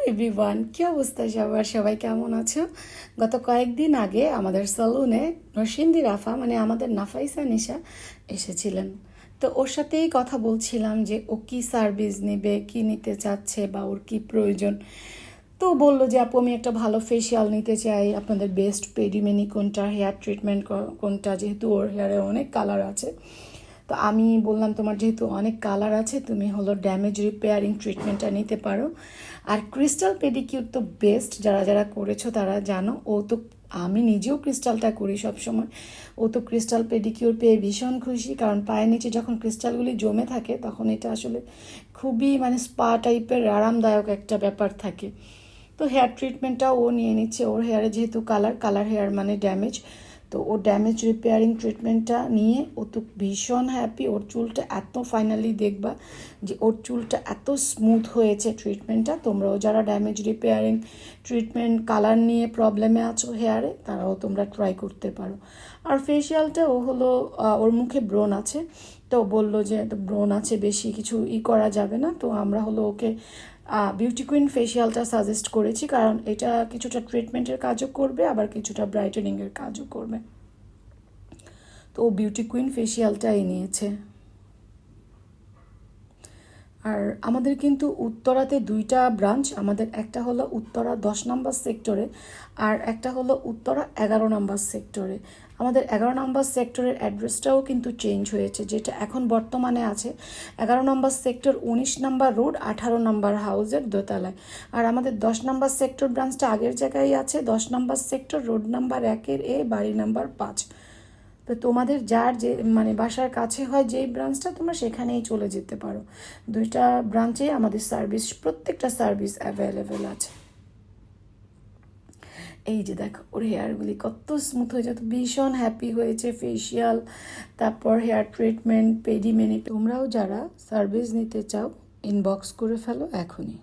Everyone, কি অবস্থা সবার? সবাই কেমন আছো? গত কয়েকদিন আগে আমাদের সালুনে নরসিংদী রাফা মানে আমাদের নাফাইসা নিশা এসেছিলেন। তো ওর সাথেই কথা বলছিলাম যে ও কি সার্ভিস নেবে, কি নিতে চাচ্ছে বা ওর কি প্রয়োজন। তো বললো যে আপু আমি একটা ভালো ফেসিয়াল নিতে চাই, আপনাদের বেস্ট পেডিমেনি কোনটা, হেয়ার ট্রিটমেন্ট কোনটা, যেহেতু ওর হেয়ারে অনেক কালার আছে। তো আমি বললাম তোমার যেহেতু অনেক কালার আছে তুমি হলো ড্যামেজ রিপেয়ারিং ট্রিটমেন্টটা নিতে পারো। আর ক্রিস্টাল পেডিকিউর তো বেস্ট, যারা যারা করেছো তারা জানো। ও তো, আমি নিজেও ক্রিস্টালটা করি সবসময়। ও তো ক্রিস্টাল পেডিকিউর পেয়ে ভীষণ খুশি, কারণ পায়ের নিচে যখন ক্রিস্টালগুলি জমে থাকে তখন এটা আসলে খুবই মানে স্পা টাইপের আরামদায়ক একটা ব্যাপার থাকে। তো হেয়ার ট্রিটমেন্টটাও ও নিয়ে নিচ্ছে। ওর হেয়ারে যেহেতু কালার হেয়ার মানে ড্যামেজ, তো ও ড্যামেজ রিপেয়ারিং ট্রিটমেন্টটা নিয়ে ও তো ভীষণ হ্যাপি। ওর চুলটা এত, ফাইনালি দেখবা যে ওর চুলটা এত স্মুথ হয়েছে ট্রিটমেন্টটা। তোমরাও যারা ড্যামেজ রিপেয়ারিং ট্রিটমেন্ট কালার নিয়ে প্রবলেমে আছো হেয়ারে, তারাও তোমরা ট্রাই করতে পারো। আর ফেসিয়ালটা ও হলো ওর মুখে ব্রণ আছে, তো বললো যে ব্রণ আছে, বেশি কিছু করা যাবে না। তো আমরা হলো ওকে বিউটি কুইন ফেসিয়ালটা সাজেস্ট করেছি, কারণ এটা কিছুটা ট্রিটমেন্টের কাজও করবে আবার কিছুটা ব্রাইটেনিংয়ের কাজও করবে। তো ও বিউটি কুইন ফেসিয়ালটাই নিয়েছে। আর আমাদের কিন্তু উত্তরাতে দুইটা ব্রাঞ্চ, আমাদের একটা হলো উত্তরা 10 নম্বর সেক্টরে আর একটা হলো উত্তরা 11 নম্বর সেক্টরে। আমাদের 11 নম্বর সেক্টরের অ্যাড্রেসটাও কিন্তু চেঞ্জ হয়েছে, যেটা এখন বর্তমানে আছে 11 নম্বর সেক্টর, 19 নম্বর রোড, 18 নম্বর হাউসের দোতলায়। আর আমাদের 10 নম্বর সেক্টর ব্রাঞ্চটা আগের জায়গায় আছে, 10 নম্বর সেক্টর, রোড নাম্বার 1-এ, বাড়ি নাম্বার 5। তো তোমাদের যার যে মানে বাসার কাছে হয় যেই ব্রাঞ্চটা, তোমরা সেখানেই চলে যেতে পারো। দুইটা ব্রাঞ্চে আমাদের সার্ভিস, প্রত্যেকটা সার্ভিস অ্যাভেলেবেল আছে। এই যে দেখো ওর হেয়ারগুলি কত স্মুথ হয়েছে, তো ভীষণ হ্যাপি হয়েছে। ফেসিয়াল, তারপর হেয়ার ট্রিটমেন্ট, পেডিমেনি। তোমরাও যারা সার্ভিস নিতে চাও ইনবক্স করে ফেলো এখনই।